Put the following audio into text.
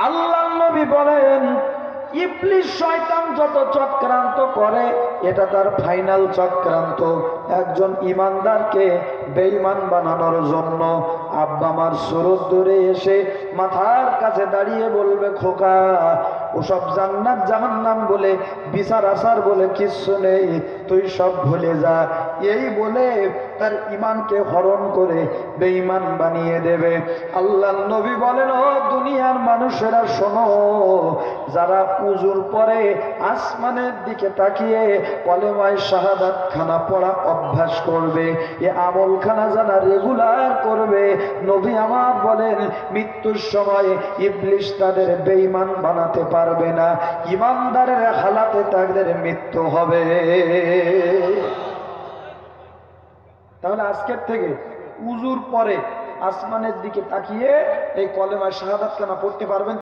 আল্লাহর নবী বলেন, ইবলিস শয়তান যত চক্রান্ত করে এটা তার ফাইনাল চক্রান্ত একজন ইমানদারকে বেঈমান বানানোর জন্য। আব্বা আমার সুরত দূরে এসে মাথার কাছে দাঁড়িয়ে বলবে, খোকা ওসব জান্নাত জাহান্নাম বলে বিচার আচার বলে কিচ্ছু নেই, তুই সব ভুলে যা। এই বলে তার ইমানকে হরণ করে বেঈমান বানিয়ে দেবে। আল্লাহর নবী বলেন, ও দুনিয়ার মানুষেরা শোনো, যারা উজুর পরে আসমানের দিকে তাকিয়ে কলেমায়ে শাহাদাত খানা পড়া অভ্যাস করবে, এ আমলখানা যারা রেগুলার করবে, নবী আমার বলেন মৃত্যুর সময় ইবলিস তাদের বেঈমান বানাতে পারবে না, ইমানদারের হালাতে তাদের মৃত্যু হবে। তাহলে আজকের থেকে উজুর পরে আসমানের দিকে তাকিয়ে এই কলেমায়ে শাহাদাত খানা পড়তে পারবেন।